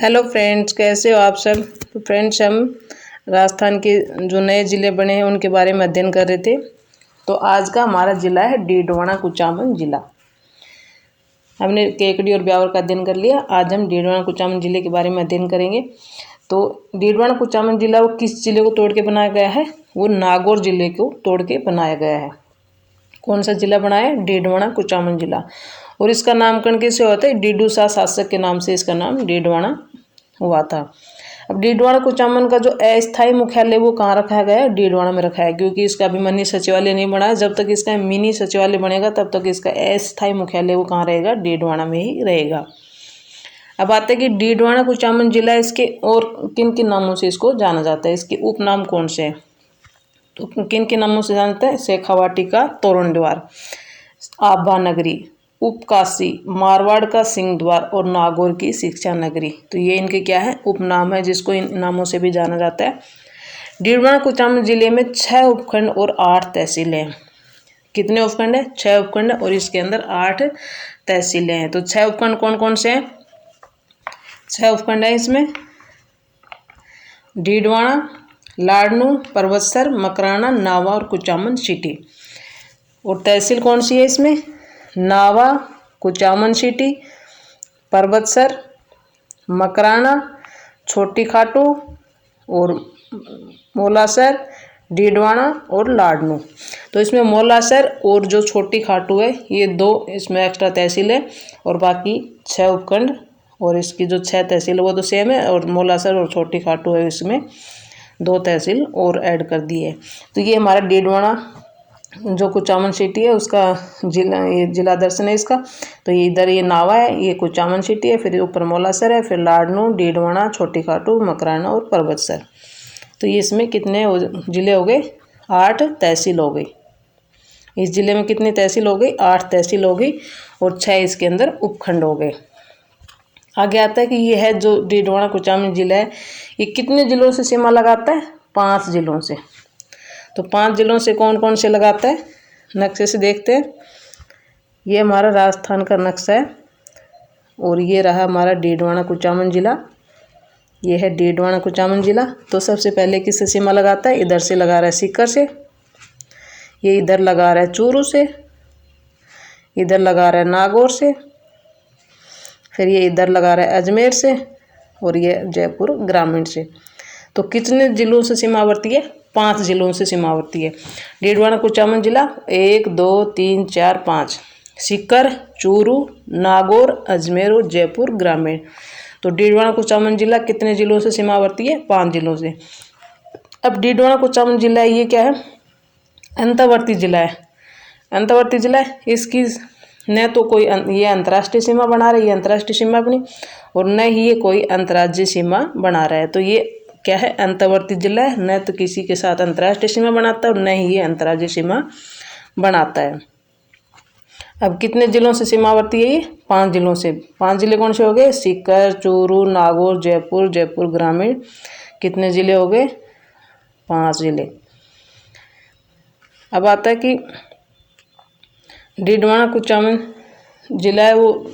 Hello friends, कैसे हो आप सब। तो फ्रेंड्स, हम राजस्थान के जो नए ज़िले बने हैं उनके बारे में अध्ययन कर रहे थे। तो आज का हमारा ज़िला है डीडवाना कुचामन ज़िला। हमने केकड़ी और ब्यावर का अध्ययन कर लिया। आज हम डीडवाना कुचामन ज़िले के बारे में अध्ययन करेंगे। तो डीडवाना कुचामन ज़िला वो किस ज़िले को तोड़ के बनाया गया है? वो नागौर ज़िले को तोड़ के बनाया गया है। कौन सा ज़िला बनाया है? डीडवाना कुचामन ज़िला। और इसका नामकरण किससे होता है? डीडू शाह शासक के नाम से इसका नाम डीडवाना हुआ था। अब डीडवाना कुचामन का जो अस्थायी मुख्यालय वो कहाँ रखा गया है? डीडवाना में रखा है, क्योंकि इसका अभी मिनी सचिवालय नहीं बना है। जब तक इसका मिनी सचिवालय बनेगा तब तक इसका अस्थायी मुख्यालय वो कहाँ रहेगा? डीडवाना में ही रहेगा। अब आते हैं कि डीडवाना कुचामन जिला इसके और किन किन नामों से इसको जाना जाता है, इसके उपनाम कौन से हैं? तो किन किन नामों से जानते हैं? शेखावाटी का तोरण द्वार, आभा नगरी, उपकाशी, मारवाड़ का सिंह द्वार और नागौर की शिक्षा नगरी। तो ये इनके क्या है? उपनाम है, जिसको इन नामों से भी जाना जाता है। डीडवाना कुचामन जिले में 6 उपखंड और 8 तहसीलें हैं। कितने उपखंड है? 6 उपखंड और इसके अंदर 8 तहसीलें हैं। तो 6 उपखंड कौन कौन से हैं? 6 उपखंड है इसमें डीडवाना, लाडनू, परबतसर, मकराना, नावा और कुचामन सिटी। और तहसील कौन सी है इसमें? नावा, कुचामन सिटी, परबतसर, मकराना, छोटी खाटू और मोलासर, डीडवाना और लाडनू। तो इसमें मोलासर और जो छोटी खाटू है ये 2 इसमें एक्स्ट्रा तहसील है, और बाकी 6 उपखंड और इसकी जो 6 तहसील वो तो सेम है, और मोलासर और छोटी खाटू है इसमें 2 तहसील और ऐड कर दी है। तो ये हमारा डीडवाना जो कुचामन सिटी है उसका जिला, ये जिला दर्शन है इसका। तो ये इधर ये नावा है, ये कुचामन सिटी है, फिर ऊपर मोलासर है, फिर लाडनू, डीडवाना, छोटी खाटू, मकराना और परबतसर। तो ये इसमें कितने जिले हो गए? 8 तहसील हो गई। इस जिले में कितनी तहसील हो गई? 8 तहसील हो गई और 6 इसके अंदर उपखंड हो गए। आगे आता है कि ये है जो डीडवाना कुचामन जिला है, ये कितने जिलों से सीमा लगाता है? 5 जिलों से। तो 5 जिलों से कौन कौन से लगाता है? नक्शे से देखते हैं। ये हमारा राजस्थान का नक्शा है और ये रहा हमारा डीडवाना कुचामन जिला। ये है डीडवाना कुचामन जिला। तो सबसे पहले किससे सीमा लगाता है? इधर से लगा रहा है सीकर से, ये इधर लगा रहा है चूरू से, इधर लगा रहा है नागौर से, फिर ये इधर लगा रहा है अजमेर से, और ये जयपुर ग्रामीण से। तो कितने जिलों से सीमावर्ती है? 5 जिलों से सीमावर्ती है डीडवाना कुचामन जिला। 1 2 3 4 5 सीकर, चूरू, नागौर, अजमेर और जयपुर ग्रामीण। तो डीडवाना कुचामन जिला कितने जिलों से सीमावर्ती है? 5 जिलों से। अब डीडवाना कुचामन जिला ये क्या है? अंतर्वर्ती जिला है। अंतर्वर्ती जिला है, इसकी न तो कोई ये अंतर्राष्ट्रीय सीमा बना रहा है, ये अंतर्राष्ट्रीय सीमा अपनी, और न ही ये कोई अंतर्राज्यीय सीमा बना रहा है। तो ये क्या है? अंतर्वर्ती जिला है, न तो किसी के साथ अंतर्राष्ट्रीय सीमा बनाता है और न ही ये अंतर्राज्यीय सीमा बनाता है। अब कितने जिलों से सीमावर्ती है ये? 5 जिलों से। 5 जिले कौन से हो गए? सीकर, चूरू, नागौर, जयपुर, जयपुर ग्रामीण। कितने जिले हो गए? 5 जिले। अब आता है कि डीडवाना कुचामन जिला है वो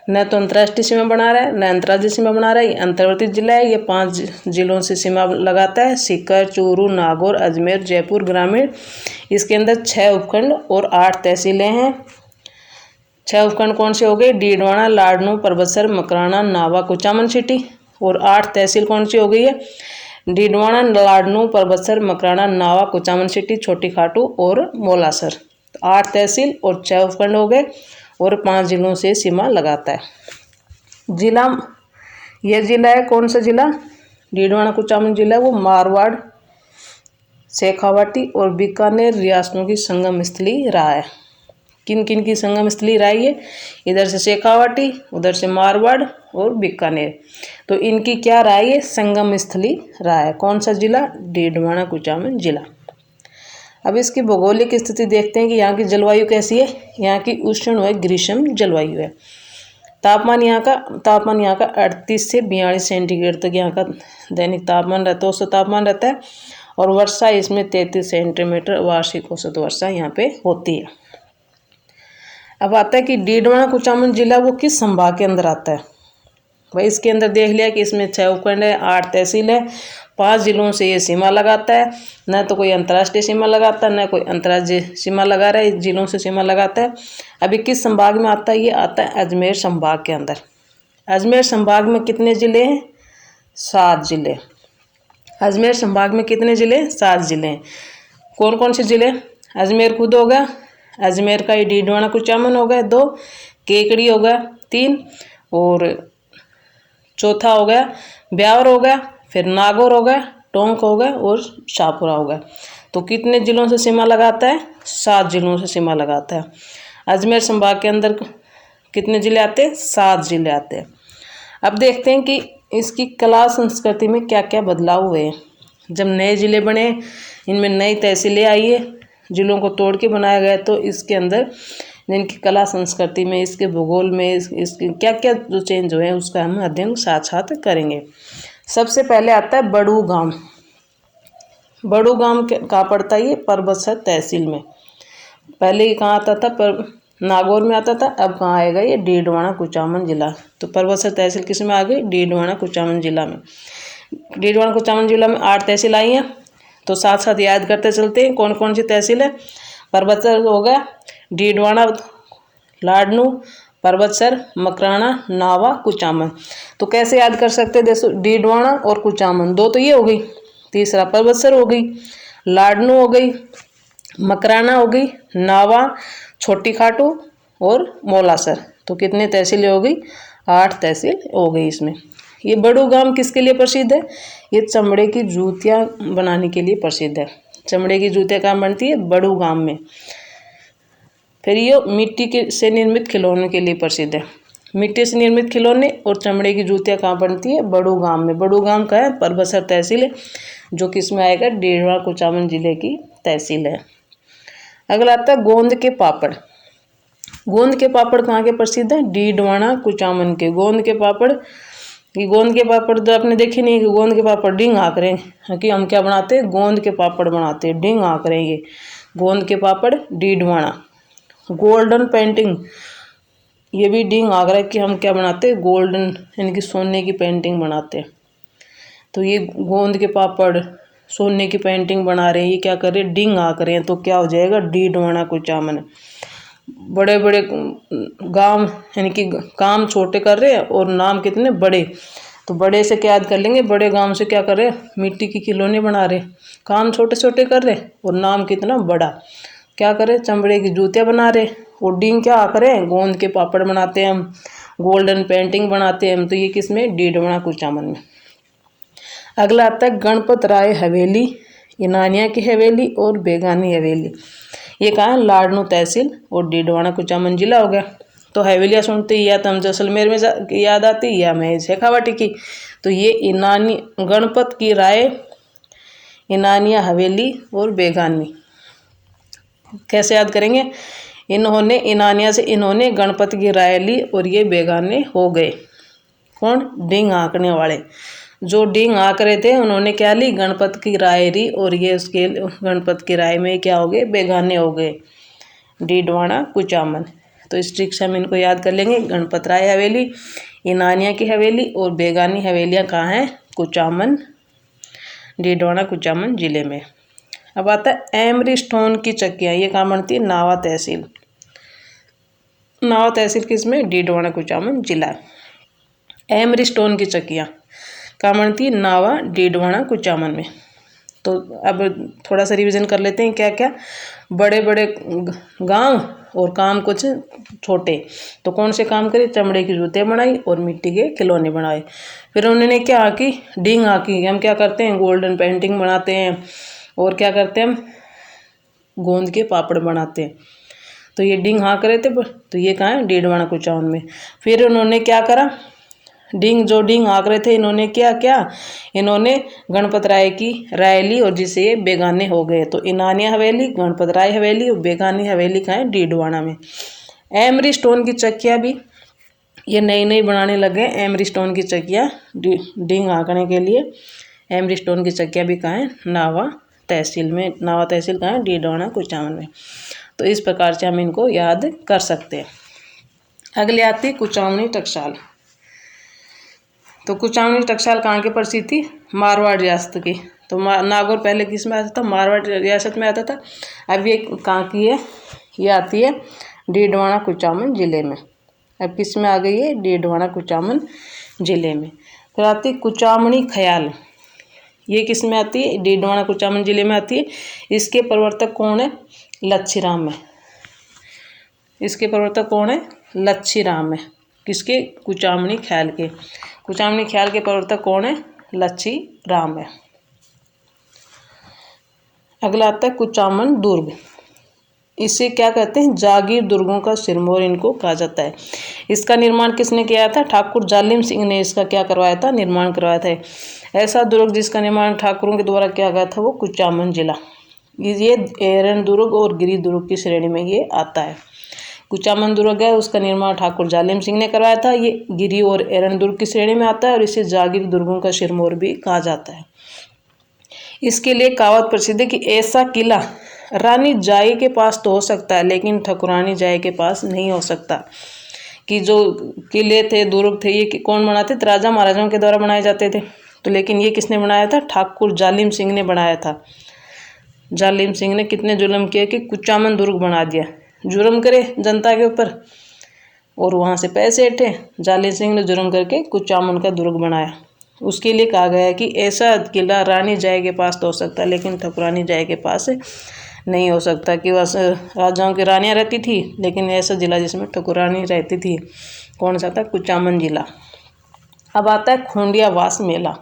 न तो अंतर्राष्ट्रीय सीमा बना रहा है न अंतर्राज्यीय सीमा बना रहा है, ये अंतर्वर्ती जिला है। ये 5 जिलों से सीमा लगाता है, सीकर, चूरू, नागौर, अजमेर, जयपुर ग्रामीण। इसके अंदर 6 उपखंड और 8 तहसीलें हैं। 6 उपखंड कौन से हो गए? डीडवाना, लाडनू, परबतसर, मकराना, नावा, कुचामन सिटी। और 8 तहसील कौन सी हो गई है? डीडवाना, लाडनू, परबतसर, मकराना, नावा, कुचामन सिटी, छोटी खाटू और मोलासर। 8 तहसील और 6 उपखंड हो गए और 5 जिलों से सीमा लगाता है। जिला, यह जिला है कौन सा जिला? डीडवाना कुचामन जिला वो मारवाड़, शेखावाटी और बीकानेर रियासतों की संगम स्थली रहा है। किन किन की संगम स्थली रहा है ये? इधर से शेखावाटी, उधर से मारवाड़ और बीकानेर। तो इनकी क्या रहा है? ये संगम स्थली रहा है। कौन सा जिला? डीडवाना कुचामन जिला। अब इसकी भौगोलिक स्थिति देखते हैं कि यहाँ की जलवायु कैसी है। यहाँ की उष्ण व ग्रीष्म जलवायु है। तापमान यहाँ का 38 से 42 सेंटीग्रेड तक यहाँ का दैनिक तापमान रहता है, औसत तापमान रहता है। और वर्षा इसमें 33 सेंटीमीटर वार्षिक औसत वर्षा यहाँ पे होती है। अब आता है कि डीडवाना कुचामन जिला वो किस संभाग के अंदर आता है? भाई इसके अंदर देख लिया कि इसमें 6 उपखंड है, 8 तहसील है, 5 जिलों से ये सीमा लगाता है। न तो कोई अंतर्राष्ट्रीय सीमा लगाता है, न कोई अंतर्राज्यीय सीमा लगा रहा है, जिलों से सीमा लगाता है। अभी किस संभाग में आता है? ये आता है अजमेर संभाग के अंदर। अजमेर संभाग में कितने जिले हैं? 7 जिले। अजमेर संभाग में कितने जिले? 7 जिले हैं। कौन कौन से जिले? अजमेर खुद होगा, अजमेर का ये डीडवाना कुचामन हो गया 2, केकड़ी हो गया 3, और चौथा हो गया ब्यावर हो गया, फिर नागौर हो गया, टोंक हो गया और शाहपुरा हो गया। तो कितने जिलों से सीमा लगाता है? 7 जिलों से सीमा लगाता है। अजमेर संभाग के अंदर कितने जिले आते हैं? 7 जिले आते हैं। अब देखते हैं कि इसकी कला संस्कृति में क्या क्या बदलाव हुए। जब नए जिले बने, इनमें नई तहसीलें आई है, जिलों को तोड़ के बनाया गया, तो इसके अंदर जिनकी कला संस्कृति में, इसके भूगोल में, इसके क्या क्या जो चेंज हुए हैं उसका हम अध्ययन साथ साथ करेंगे। सबसे पहले आता है बड़ू गांव। बड़ू गांव कहाँ पड़ता है? ये परबतसर तहसील में। पहले ये कहाँ आता था? नागौर में आता था। अब कहाँ आएगा? ये डीडवाना कुचामन जिला। तो परबतसर तहसील किस में आ गई? डीडवाना कुचामन जिला में। डीडवाना कुचामन जिला में 8 तहसील आई हैं। तो साथ साथ याद करते चलते हैं कौन कौन सी तहसील है। परबतसर हो गया, डीडवाना, लाडनू, परबतसर, मकराना, नावा, कुचामन। तो कैसे याद कर सकते हैं? देखो, डीडवाना और कुचामन 2 तो ये हो गई, तीसरा परबतसर हो गई, लाडनू हो गई, मकराना हो गई, नावा, छोटी खाटू और मौलासर। तो कितने तहसीलें हो गई? 8 तहसील हो गई इसमें। ये बड़ू गांव किसके लिए प्रसिद्ध है? ये चमड़े की जूतियाँ बनाने के लिए प्रसिद्ध है। चमड़े की जूतियाँ कहाँ बनती है? बड़ू गांव में। फिर ये मिट्टी के से निर्मित खिलौनों के लिए प्रसिद्ध है। मिट्टी से निर्मित खिलौने और चमड़े की जूतियाँ कहाँ बनती है? बड़ू गांव में। बड़ू गांव का है? परबतसर तहसील है, जो कि इसमें आएगा डीडवाना कुचामन जिले की तहसील है। अगला आता है गोंद के पापड़। गोंद के पापड़ कहाँ के प्रसिद्ध है? डीडवाना कुचामन के। गोंद के पापड़, ये गोंद के पापड़ तो आपने देखी नहीं कि गोंद के पापड़ डिंग आँक रहे हैं कि हम क्या बनाते हैं? गोंद के पापड़ बनाते हैं, डिंग आँक रहे हैं ये गोंद के पापड़ डीडवाना। गोल्डन पेंटिंग, ये भी डिंग आँक रहा है कि हम क्या बनाते हैं? गोल्डन यानी कि सोने की पेंटिंग बनाते हैं। तो ये गोंद के पापड़ सोने की पेंटिंग बना रहे हैं, ये क्या कर रहे हैं? डिंग आँक रहे हैं। तो क्या हो जाएगा? डीडवाना कुचामन। बड़े बड़े गांव यानी कि काम छोटे कर रहे हैं और नाम कितने बड़े। तो बड़े से क्या याद कर लेंगे? बड़े गांव से क्या कर रहे हैं? मिट्टी की खिलौने बना रहे, काम छोटे छोटे कर रहे और नाम कितना बड़ा। क्या करें? चमड़े की जूतियाँ बना रहे और डिंग क्या करें? गोंद के पापड़ बनाते हैं हम, गोल्डन पेंटिंग बनाते हैं हम। तो ये किस में? डीडवाना कुचामन में। अगला आता है गणपत राय हवेली, इनानिया की हवेली और बेगानी हवेली। ये कहाँ है? लाडनू तहसील और डीडवाना कुचामन जिला हो गया। तो हवेलियाँ सुनते ही या तो हम जैसलमेर में याद आती या मैं शेखावाटी की। तो ये इनानी गणपत की राय, इनानिया हवेली और बेगानी कैसे याद करेंगे? इन्होंने इनानिया से इन्होंने गणपत की राय ली और ये बेगाने हो गए। कौन? डिंग आंकने वाले। जो डिंग आंक रहे थे उन्होंने क्या ली? गणपत की राय ली और ये उसके गणपत की राय में क्या हो गए? बेगाने हो गए। डीडवाना कुचामन। तो इस ट्रिक से हम इनको याद कर लेंगे। गणपत राय हवेली, इनानिया की हवेली और बेगानी हवेलियाँ कहाँ हैं? कुचामन, डीडवाना कुचामन जिले में। अब आता है एमरी स्टोन की चक्कियाँ। ये कहाँ बनती है? नावा तहसील। नावा तहसील किसमें? डीडवाना कुचामन जिला। एमरी स्टोन की चक्कियाँ कहाँ बनती है? नावा, डीडवाना कुचामन में। तो अब थोड़ा सा रिवीजन कर लेते हैं क्या क्या। बड़े बड़े गांव और काम कुछ छोटे। तो कौन से काम करे? चमड़े की जूतियाँ बनाई और मिट्टी के खिलौने बनाए। फिर उन्होंने क्या आकी? डिंग आकी। हम क्या करते हैं? गोल्डन पेंटिंग बनाते हैं और क्या करते हैं? हम गोंद के पापड़ बनाते हैं। तो ये डिंग हाँक रहे थे, तो ये कहाँ है? डीडवाना कुचामन में। फिर उन्होंने क्या करा? जो डिंग हाँक रहे थे इन्होंने क्या क्या? इन्होंने गणपत राय की राय ली और जिसे ये बेगाने हो गए। तो इनानिया हवेली, गणपत राय हवेली और बेगानी हवेली कहाँ है? डीडवाना में। एमरी स्टोन की चक्कियाँ भी ये नई नई बनाने लगे। एमरी स्टोन की चक्कियाँ डिंग हाँकने के लिए। एमरी स्टोन की चक्कियाँ भी कहाँ है? नावा तहसील में। नावा तहसील कहाँ है? डीडवाना कुचामन में। तो इस प्रकार से हम इनको याद कर सकते हैं। अगले आती है कुचामनी टकसाल। तो कुचामनी टकसाल कहाँ की प्रसिद्ध थी? मारवाड़ रियासत की। तो नागौर पहले किस में आता था? मारवाड़ रियासत में आता था। अब ये कहाँ की है? ये आती है डीडवाना कुचामन जिले में। अब किस में आ गई है? डीडवाना कुचामन जिले में। फिर आती है कुचामनी ख्याल। ये किस में आती है? डीडवाना कुचामन जिले में आती है। इसके प्रवर्तक कौन है? लच्छीराम है। इसके प्रवर्तक कौन है? लच्छीराम है। किसके? कुचामनी ख्याल के। कुचामनी ख्याल के प्रवर्तक कौन है? लच्छीराम है। अगला आता है कुचामन दुर्ग। इसे क्या कहते हैं? जागीर दुर्गों का सिरमौर इनको कहा जाता है। इसका निर्माण किसने किया था? ठाकुर जालिम सिंह ने इसका क्या करवाया था? निर्माण करवाया था। ऐसा दुर्ग जिसका निर्माण ठाकुरों के द्वारा किया गया था वो कुचामन जिला। ये एरन दुर्ग और गिरी दुर्ग की श्रेणी में ये आता है। कुचामन दुर्ग है उसका निर्माण ठाकुर जालिम सिंह ने करवाया था। ये गिरी और एरन दुर्ग की श्रेणी में आता है और इसे जागीर दुर्गों का सिरमौर भी कहा जाता है। इसके लिए कहावत प्रसिद्ध है कि ऐसा किला रानी जाई के पास तो हो सकता है लेकिन ठकुरानी जाई के पास नहीं हो सकता। कि जो किले थे, दुर्ग थे, ये कौन बनाते थे? राजा महाराजाओं के द्वारा बनाए जाते थे। तो लेकिन ये किसने बनाया था? ठाकुर जालिम सिंह ने बनाया था। जालिम सिंह ने कितने जुल्म किए कि कुचामन दुर्ग बना दिया। जुर्म करे जनता के ऊपर और वहाँ से पैसे उठे। जालिम सिंह ने जुर्म करके कुचामन का दुर्ग बनाया। उसके लिए कहा गया है कि ऐसा किला रानी जाय के पास तो हो सकता है लेकिन ठकुरानी जाय के पास नहीं हो सकता। कि बस राजाओं की रानियाँ रहती थी लेकिन ऐसा जिला जिसमें ठकुरानी रहती थी कौन सा था? कुचामन जिला। अब आता है खोंडियावास मेला।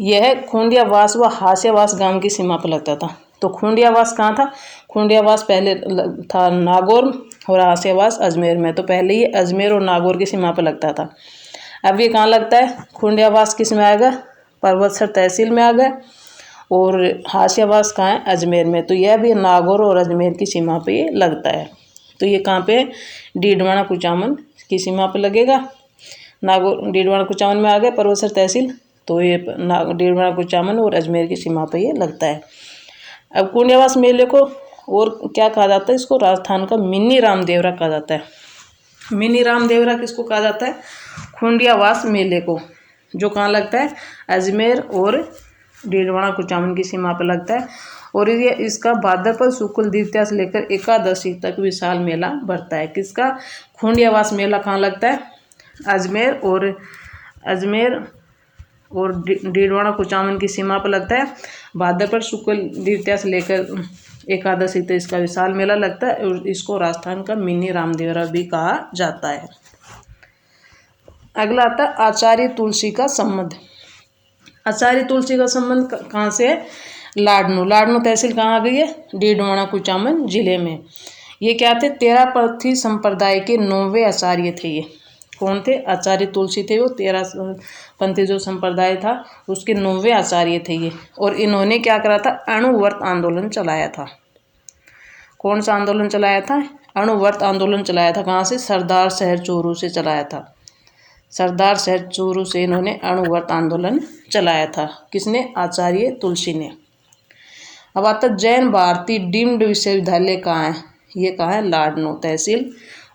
यह खोंडियावास व हास्यावास गांव की सीमा पर लगता था। तो खोंडियावास कहाँ था? खोंडियावास पहले था नागौर और हास्यावास अजमेर में। तो पहले ये अजमेर और नागौर की सीमा पर लगता था। अब ये कहाँ लगता है? खोंडियावास किस में आ गया? परबतसर तहसील में आ गया। और हास्यावास कहाँ है? अजमेर में। तो यह भी नागौर और अजमेर की सीमा पे ये लगता है। तो ये कहाँ पे? डीडवाना कुचामन की सीमा पे लगेगा। नागौर डीडवाना कुचामन में आ गया परबतसर तहसील। तो ये डीडवाना कुचामन और अजमेर की सीमा पे ये लगता है। अब खोंडियावास मेले को और क्या कहा जाता है? इसको राजस्थान का मिनी रामदेवरा कहा जाता है। मिनी रामदेवरा किसको कहा जाता है? खोंडियावास मेले को, जो कहाँ लगता है? अजमेर और डीडवाना कुचामन की सीमा पर लगता है। और ये इसका भाद्रपद शुक्ल द्वितीया से लेकर एकादशी तक विशाल मेला भरता है। किसका? खोंडियावास मेला कहाँ लगता है? अजमेर और डीडवाना कुचामन की सीमा पर लगता है। भाद्रपद शुक्ल द्वितीया से लेकर एकादशी तक इसका विशाल मेला लगता है और इसको राजस्थान का मिनी रामदेवरा भी कहा जाता है। अगला आता है आचार्य तुलसी का संबंध। आचार्य तुलसी का संबंध कहाँ से है? लाडनू। लाडनू तहसील कहाँ आ गई है? डीडवाना कुचामन जिले में। ये क्या थे? तेरापंथी संप्रदाय के 9वें आचार्य थे। ये कौन थे? आचार्य तुलसी थे। वो तेरापंथी जो संप्रदाय था उसके 9वें आचार्य थे ये। और इन्होंने क्या करा था? अणुव्रत आंदोलन चलाया था। कौन सा आंदोलन चलाया था? अणुव्रत आंदोलन चलाया था। कहाँ से? सरदार शहर चूरू से चलाया था। सरदार शहर चूरू से इन्होंने अणुव्रत आंदोलन चलाया था। किसने? आचार्य तुलसी ने। अब आता जैन भारती डीम्ड विश्वविद्यालय कहाँ है? ये कहाँ है? लाडनू तहसील।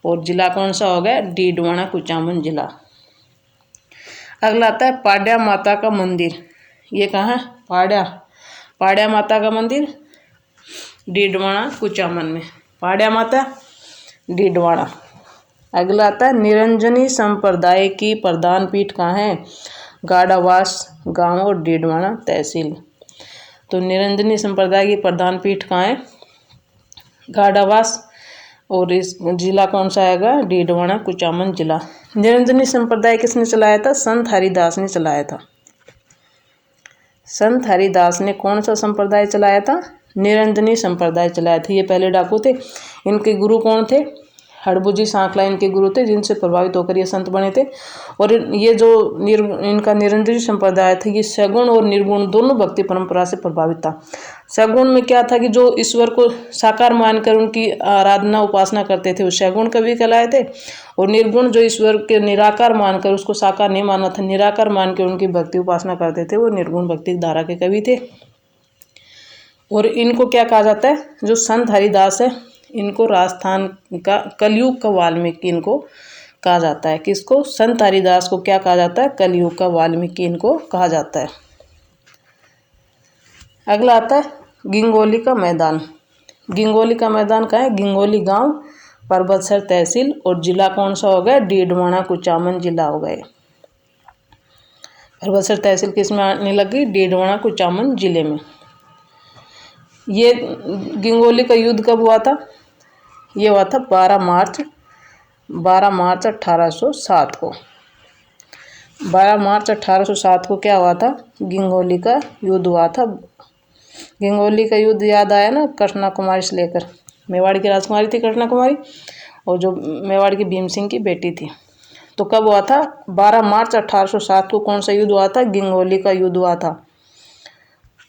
और जिला कौन सा हो गया? डीडवाना कुचामन जिला। अगला आता है पाड्या माता का मंदिर। ये कहाँ है? पाड्या माता का मंदिर डीडवाना कुचामन में। पाड्या माता डीडवाना। अगला आता है निरंजनी संप्रदाय की प्रधान पीठ कहाँ है? गाड़ावास गांव और डीडवाना तहसील। तो निरंजनी संप्रदाय की प्रधान पीठ कहाँ है? गाड़ावास। और इस जिला कौन सा आएगा? डीडवाना कुचामन जिला। निरंजनी संप्रदाय किसने चलाया था? संत हरिदास ने चलाया था। संत हरिदास ने कौन सा संप्रदाय चलाया था? निरंजनी संप्रदाय चलाया था। ये पहले डाकू थे। इनके गुरु कौन थे? हड़बुजी सांकला इनके गुरु थे जिनसे प्रभावित होकर ये संत बने थे। और ये जो इनका निरंजनी संप्रदाय था ये सगुण और निर्गुण दोनों भक्ति परंपरा से प्रभावित था। सगुण में क्या था कि जो ईश्वर को साकार मानकर उनकी आराधना उपासना करते थे वो सगुण कवि कहलाए थे। और निर्गुण जो ईश्वर के निराकार मानकर उसको साकार नहीं माना था, निराकार मान के उनकी भक्ति उपासना करते थे, वो निर्गुण भक्ति धारा के कवि थे। और इनको क्या कहा जाता है? जो संत हरिदास है इनको राजस्थान का कलयुग का वाल्मीकि इनको कहा जाता है। किसको? संत हरिदास को क्या कहा जाता है? कलयुग का वाल्मीकि इनको कहा जाता है। अगला आता है गिंगोली का मैदान। गिंगोली का मैदान कहाँ है? गिंगोली गांव, परबतसर तहसील, और जिला कौन सा हो गया? डीडवाना कुचामन जिला हो गए। परबतसर तहसील किस में आने लगी? डीडवाना कुचामन जिले में। ये गिंगोली का युद्ध कब हुआ था? ये हुआ था 12 मार्च 1807 को। 12 मार्च 1807 को क्या हुआ था? गिंगोली का युद्ध हुआ था। गिंगोली का युद्ध याद आया ना, कृष्णा कुमारी से लेकर। मेवाड़ की राजकुमारी थी कृष्णा कुमारी, और जो मेवाड़ की भीम सिंह की बेटी थी। तो कब हुआ था? 12 मार्च 1807 को कौन सा युद्ध हुआ था? गिंगोली का युद्ध हुआ था।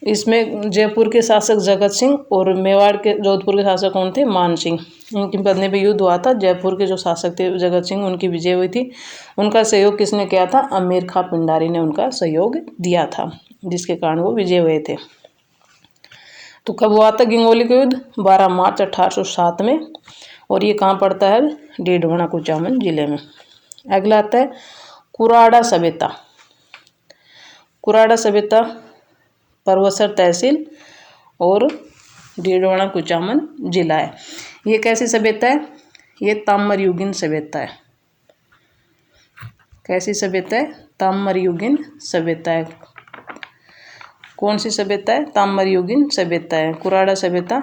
इसमें जयपुर के शासक जगत सिंह और मेवाड़ के जोधपुर के शासक कौन थे? मान सिंह। इनकी बदले पे युद्ध हुआ था। जयपुर के जो शासक थे जगत सिंह, उनकी विजय हुई थी। उनका सहयोग किसने किया था? अमीर खां पिंडारी ने उनका सहयोग दिया था, जिसके कारण वो विजय हुए थे। तो कब हुआ था गिंगोली का युद्ध? 12 मार्च 1807 में, और ये कहाँ पड़ता है? डीडवाना कुचामन जिले में। अगला आता है कुराड़ा सभ्यता। कुराड़ा सभ्यता परबतसर तहसील और डीडवाना कुचामन जिला है। ये कैसी सभ्यता है? ये ताम्रयुगीन सभ्यता है। कैसी सभ्यता है? ताम्रयुगीन सभ्यता है। कौन सी सभ्यता है? ताम्रयुगीन सभ्यता है कुराड़ा सभ्यता।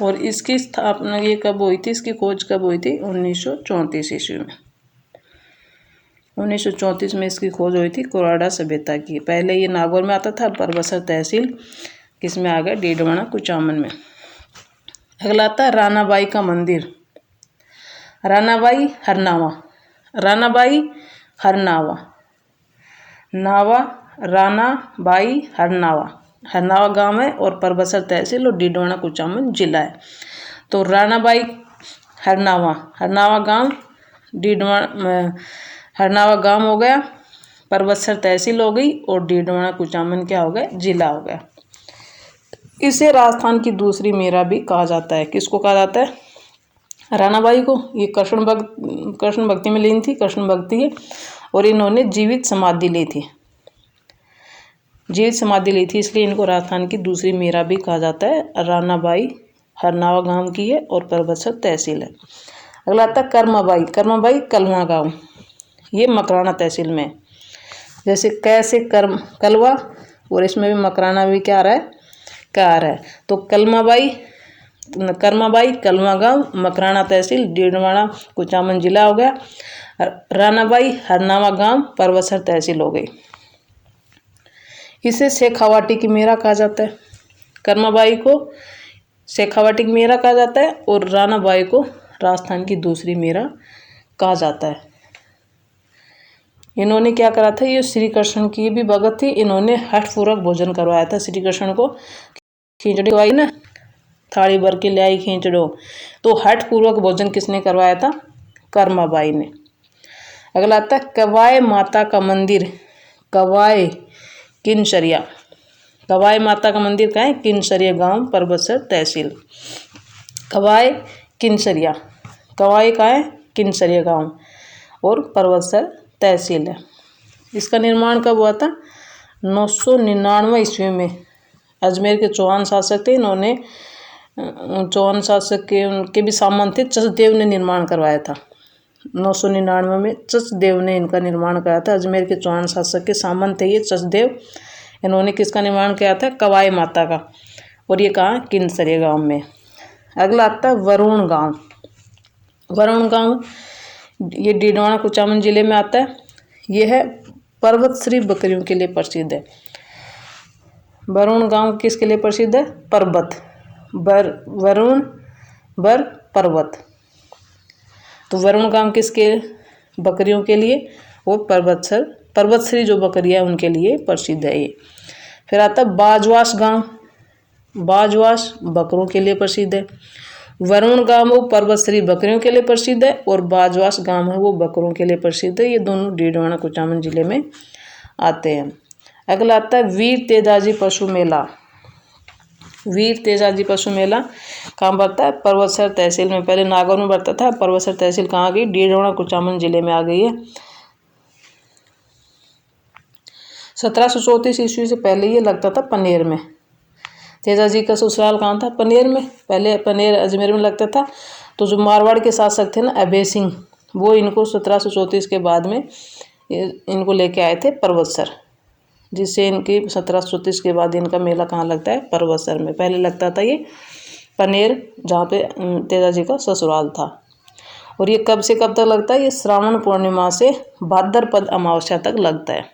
और इसकी स्थापना ये कब हुई थी? इसकी खोज कब हुई थी? 1934 ईस्वी में। 1934 में इसकी खोज हुई थी कुराड़ा सभ्यता की। पहले ये नागौर में आता था, परबतसर तहसील किस में आ गया? डीडवाना कुचामन में। अगला आता है रानाबाई का मंदिर। रानाबाई हरनावा। रानाबाई हरनावा, नावा रानाबाई हरनावा। हरनावा गांव है और परबतसर तहसील और डीडवाना कुचामन जिला है। तो रानाबाई हरनावा, हरनावा गांव, हरनावा गांव हो गया, परबतसर तहसील हो गई, और डीडवाना कुचामन क्या हो गया? जिला हो गया। इसे राजस्थान की दूसरी मीरा भी कहा जाता है। किसको कहा जाता है? रानाबाई को। ये कृष्ण भक्ति में लीन थी, कृष्ण भक्ति है, और इन्होंने जीवित समाधि ली थी। जीवित समाधि ली थी, इसलिए इनको राजस्थान की दूसरी मीरा भी कहा जाता है। रानाबाई हरनावा गांव की है और परबतसर तहसील है। अगला आता है कर्माबाई। कर्माबाई कलवा गांव, ये मकराना तहसील में। जैसे कैसे कलवा, और इसमें भी मकराना भी क्या आ रहा है? क्या आ रहा है? तो कर्माबाई कलवा गांव, मकराना तहसील, डीडवाना कुचामन जिला हो गया। रानाबाई हरनावा गांव, परबतसर तहसील हो गई। इसे शेखावाटी की मीरा कहा जाता है। कर्माबाई को शेखावाटी की मीरा कहा जाता है, और रानाबाई को राजस्थान की दूसरी मीरा कहा जाता है। इन्होंने क्या करा था? ये श्री कृष्ण की भी भगत थी। इन्होंने हठपूर्वक भोजन करवाया था श्री कृष्ण को। खींचड़ी आई ना, थाली भर के ले आई खींचड़ो, तो हठपूर्वक भोजन किसने करवाया था? कर्माबाई ने। अगला आता है कवाय माता का मंदिर। कवाय किनसरिया। कवाय माता का मंदिर कहाँ है? किनसरिया गांव, परबतसर तहसील। कवाय किनसरिया, कवाय कहाँ है? किनसरिया गांव और परबतसर तहसील है। इसका निर्माण कब हुआ था? 999 ईस्वी में। अजमेर के चौहान शासक थे, इन्होंने चौहान शासक के उनके भी सामंत थे, चचदेव ने निर्माण करवाया था। 999 में चचदेव ने इनका निर्माण कराया था। अजमेर के चौहान शासक के सामंत थे ये चचदेव। इन्होंने किसका निर्माण किया था? कवाय माता का। और ये कहाँ? किनसरिया गांव में। अगला आता है वरुण गांव। वरुण गांव ये डीडवाना कुचामन जिले में आता है। यह है पर्वतश्री बकरियों के लिए प्रसिद्ध है। वरुण गांव किसके लिए प्रसिद्ध है? पर्वत, वरुण बर पर्वत। तो वरुण गांव किसके? बकरियों के लिए, वो पर्वतश्री जो बकरियां है उनके लिए प्रसिद्ध है ये। फिर आता है बाजवास गांव। बाजवास बकरों के लिए प्रसिद्ध है। वरुण गांव वो पर्वतश्री बकरियों के लिए प्रसिद्ध है, और बाजवास गांव है वो बकरों के लिए प्रसिद्ध है। ये दोनों डीडवाना कुचामन जिले में आते हैं। अगला आता है वीर तेजाजी पशु मेला। वीर तेजाजी पशु मेला कहाँ पड़ता है? परबतसर तहसील में। पहले नागौर में पड़ता था, परबतसर तहसील कहाँ आ गई? डीडवाना कुचामन जिले में आ गई है। 1734 ईस्वी से पहले ये लगता था पनेर में। तेजाजी का ससुराल कहाँ था? पनेर में। पहले पनेर अजमेर में लगता था। तो जो मारवाड़ के शासक थे ना अभय सिंह, वो इनको 1734 के बाद में इनको लेके आए थे परबतसर, जिससे इनकी 1734 के बाद इनका मेला कहाँ लगता है? परबतसर में। पहले लगता था ये पनेर, जहाँ पे तेजाजी का ससुराल था। और ये कब से कब तक लगता है? ये श्रावण पूर्णिमा से भाद्रपद अमावस्या तक लगता है।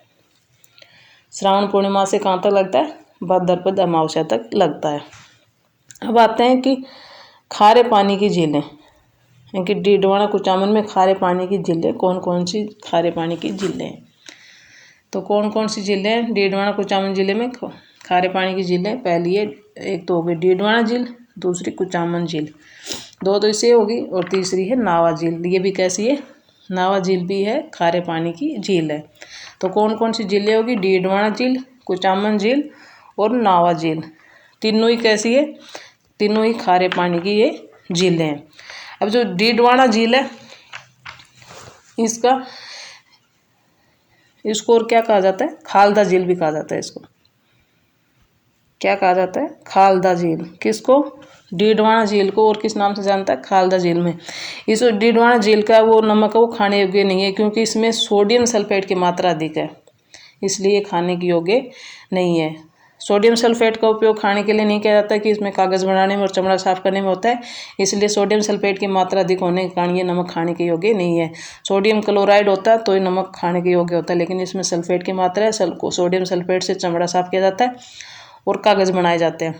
श्रावण पूर्णिमा से कहाँ तक लगता है? भाद्रपद अमावस्या तक लगता है। अब आते हैं कि खारे पानी की झीलें, क्योंकि डीडवाना कुचामन में खारे पानी की झीलें कौन कौन सी खारे पानी की झीलें हैं? तो कौन कौन सी झीलें हैं डीडवाना कुचामन जिले में खारे पानी की झीलें? पहली है, एक तो हो गई डीडवाना झील, दूसरी कुचामन झील, दो तो इससे होगी, और तीसरी है नावा झील। ये भी कैसी है? नावा झील भी है, खारे पानी की झील है। तो कौन कौन सी झीलें होगी? डीडवाना झील, कुचामन झील और नावा झील। तीनों ही कैसी है? तीनों ही खारे पानी की ये झीलें हैं। अब जो डीडवाना झील है, इसको और क्या कहा जाता है? खालदा झील भी कहा जाता है। इसको क्या कहा जाता है? खालदा झील। किसको? डीडवाना झील को। और किस नाम से जानता है? खालदा झील में। इस डीडवाना झील का वो नमक है वो खाने योग्य नहीं है, क्योंकि इसमें सोडियम सल्फेट की मात्रा अधिक है, इसलिए खाने के योग्य नहीं है। सोडियम सल्फेट का उपयोग खाने के लिए नहीं किया जाता है कि इसमें कागज़ बनाने में और चमड़ा साफ करने में होता है, इसलिए सोडियम सल्फेट की मात्रा अधिक होने के कारण ये नमक खाने के योग्य नहीं है। सोडियम क्लोराइड होता है तो ये नमक खाने के योग्य होता है, लेकिन इसमें सल्फेट की मात्रा है। सोडियम सल्फेट से चमड़ा साफ किया जाता है और कागज़ बनाए जाते हैं।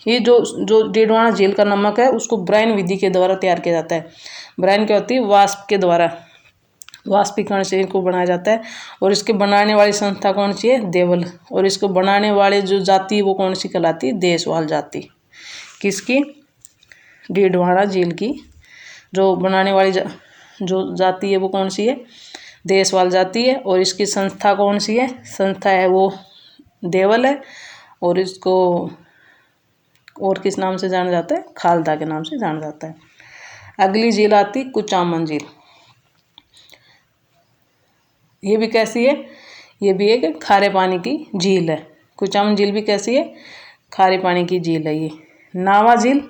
ये जो डीडवाना झील का नमक है उसको ब्राइन विधि के द्वारा तैयार किया जाता है। ब्राइन क्या होती है? वाष्प के द्वारा, वाष्पीकरण से इनको बनाया जाता है। और इसके बनाने वाली संस्था कौन सी है? देवल। और इसको बनाने वाले जो जाति है वो कौन सी कहलाती है? देशवाल जाति। किसकी? डीडवाना झील की जो बनाने वाली जो जाति है वो कौन सी है? देशवाल जाति है। और इसकी संस्था कौन सी है? संस्था है वो देवल है। और इसको और किस नाम से जाना जाता है? खालदा के नाम से जाना जाता है। अगली झील आती कुचामन झील। ये भी कैसी है? ये भी एक खारे पानी की झील है। कुचामन झील भी कैसी है? खारे पानी की झील है। ये नावा झील,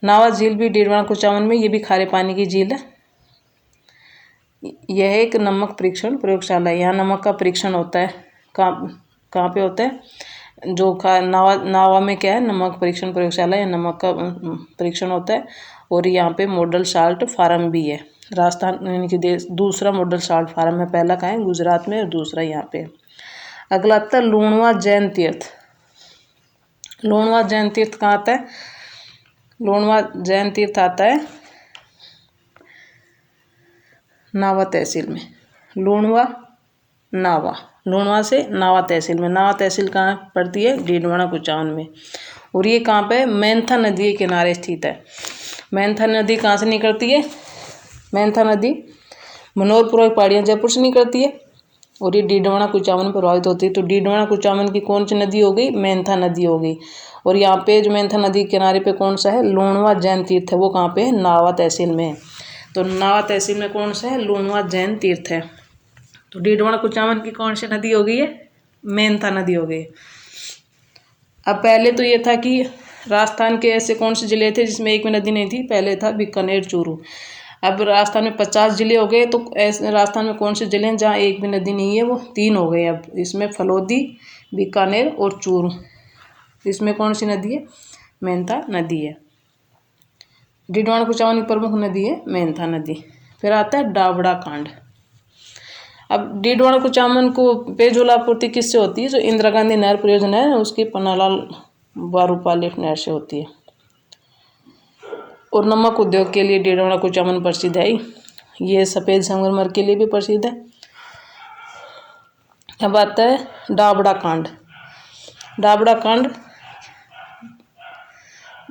नावा झील भी डीडवाना कुचामन में, ये भी खारे पानी की झील है। यह एक नमक परीक्षण प्रयोगशाला है। यहाँ नमक का परीक्षण होता है। कहाँ पे होता है? जो नावा में क्या है? नमक परीक्षण प्रयोगशाला या नमक का परीक्षण होता है। और यहाँ पे मॉडल साल्ट फार्म भी है। राजस्थान यानी कि दूसरा मॉडल साल्ट फार्म है। पहला कहाँ है? गुजरात में, और दूसरा यहाँ पे। अगला आता है लूणवा जैन तीर्थ। लूणवा जैन तीर्थ कहाँ आता है? लूणवा जैन तीर्थ आता है नावा तहसील में। लूणवा नावा, लूणवा से नावा तहसील में। नावा तहसील कहाँ पड़ती है? डीडवाना कुचामन में। और ये कहाँ पे? मेंथा नदी के किनारे स्थित है। मेंथा नदी कहाँ से निकलती है? मेंथा नदी मनोहरपुर की पहाड़ियाँ जयपुर से निकलती है और ये डीडवाना कुचामन में प्रभावित होती है। तो डीडवाना कुचामन की कौन सी नदी हो गई? मेंथा नदी हो गई। और यहाँ पे जो मेंथा नदी के किनारे पे कौन सा है? लूणवा जैन तीर्थ है। वो कहाँ पे है? नावा तहसील में है। तो नावा तहसील में कौन सा है? लूणवा जैन तीर्थ है। तो डीडवाना कुचामन की कौन सी नदी हो गई है? मेंथा नदी हो गई। अब पहले तो ये था कि राजस्थान के ऐसे कौन से जिले थे जिसमें एक भी नदी नहीं थी? पहले था बीकानेर, चूरू। अब राजस्थान में 50 जिले हो गए। तो ऐसे राजस्थान में कौन से जिले हैं जहाँ एक भी नदी नहीं है? वो 3 हो गए। अब इसमें फलोदी, बीकानेर और चूरू। इसमें कौन सी नदी है? मेंथा नदी है। डीडवाना कुचामन की प्रमुख नदी है मेंथा नदी। फिर आता है डाबड़ा कांड। अब डीडवाना कुचामन को पेयजल आपूर्ति किससे होती है? जो इंदिरा गांधी नहर परियोजना है उसकी पन्नालाल वारूपालिक नहर से होती है। और नमक उद्योग के लिए डीडवाना कुचामन प्रसिद्ध है। ये सफ़ेद संगमरमर के लिए भी प्रसिद्ध है। अब आता है डाबड़ा कांड। डाबड़ा कांड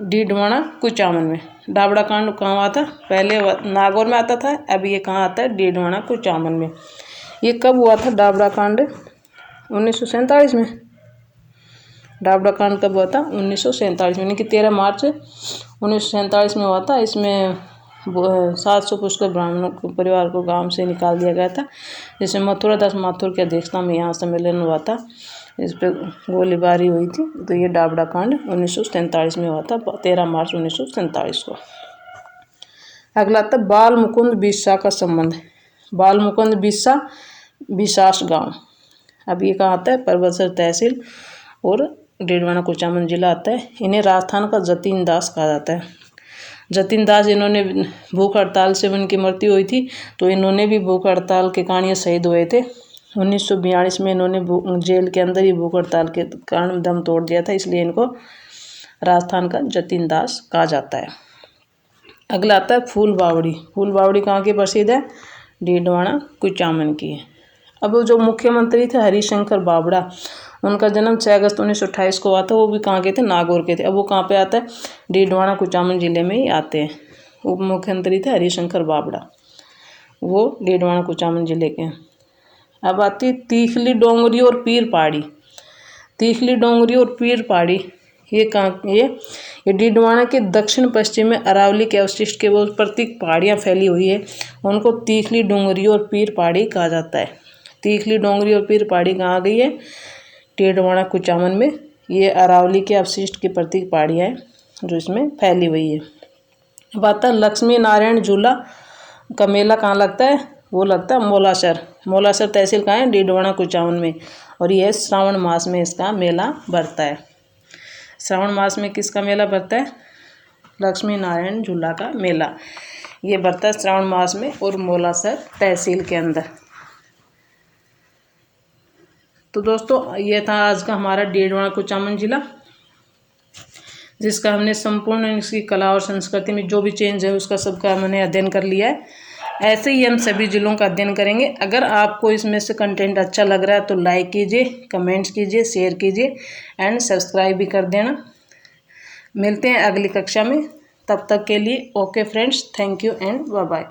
डीडवाना कुचामन में। डाबड़ा कांड कहाँ आता? पहले नागौर में आता था, अब ये कहाँ आता है? डीडवाना कुचामन में। ये कब हुआ था डाबड़ा कांड? 1947 में। डाबडा कांड कब हुआ था? 1947 में, यानी कि 13 मार्च 1947 में हुआ था। इसमें 700 पुष्कर ब्राह्मणों को परिवार को गांव से निकाल दिया गया था, जिसमें मथुरा दास माथुर की अध्यक्षता में यहाँ सम्मेलन हुआ था। इस पर गोलीबारी हुई थी। तो ये डाबडा कांड 1947 में हुआ था, 13 मार्च 1947 को। अगला था बाल मुकुंद बिस्सा का संबंध। बाल मुकुंद बिस्सा बिसास गांव, अब ये कहाँ आता है? परबतसर तहसील और डीडवाना कुचामन जिला आता है। इन्हें राजस्थान का जतीन दास कहा जाता है। जतीन दास, इन्होंने भूख हड़ताल से उनकी मृत्यु हुई थी, तो इन्होंने भी भूख हड़ताल के कारण ये शहीद हुए थे। 1942 में इन्होंने जेल के अंदर ही भूख हड़ताल के कारण दम तोड़ दिया था, इसलिए इनको राजस्थान का जतीन दास कहा जाता है। अगला आता है फूल बावड़ी। फूल बावड़ी कहाँ की प्रसिद्ध है? डीडवाना कुचामन की है। अब जो मुख्यमंत्री थे हरिशंकर बावड़ा, उनका जन्म 6 अगस्त 1928 को हुआ था। वो भी कहाँ के थे? नागौर के थे। अब वो कहाँ पे आता है? डीडवाना कुचामन जिले में ही आते हैं। उप मुख्यमंत्री थे हरिशंकर बावड़ा, वो डीडवाना कुचामन जिले के हैं। अब आती तीखली डोंगरी और पीर पहाड़ी। तीखली डोंगरी और पीर पहाड़ी ये कहाँ? ये डीडवाना के दक्षिण पश्चिम में अरावली के अवशिष्ट के वो प्रतीक पहाड़ियाँ फैली हुई है, उनको तीखली डोंगरी और पीर पहाड़ी कहा जाता है। तीखली डोंगरी और पीर पहाड़ी कहाँ आ गई है? डीडवाना कुचामन में। ये अरावली के अवशिष्ट की प्रतीक पहाड़ियाँ हैं जो इसमें फैली हुई है। अब आता है लक्ष्मी नारायण झूला का मेला कहाँ लगता है? वो लगता है मोलासर। मोलासर तहसील कहाँ है? डीडवाना कुचामन में। और यह श्रावण मास में इसका मेला भरता है। श्रावण मास में किसका मेला भरता है? लक्ष्मी नारायण झूला का मेला। ये भरता है श्रावण मास में और मोलासर तहसील के अंदर। तो दोस्तों ये था आज का हमारा डीडवाना कुचामन जिला, जिसका हमने संपूर्ण इसकी कला और संस्कृति में जो भी चेंज है उसका सबका हमने अध्ययन कर लिया है। ऐसे ही हम सभी जिलों का अध्ययन करेंगे। अगर आपको इसमें से कंटेंट अच्छा लग रहा है तो लाइक कीजिए, कमेंट्स कीजिए, शेयर कीजिए एंड सब्सक्राइब भी कर देना। मिलते हैं अगली कक्षा में, तब तक के लिए okay friends, thank you and bye bye.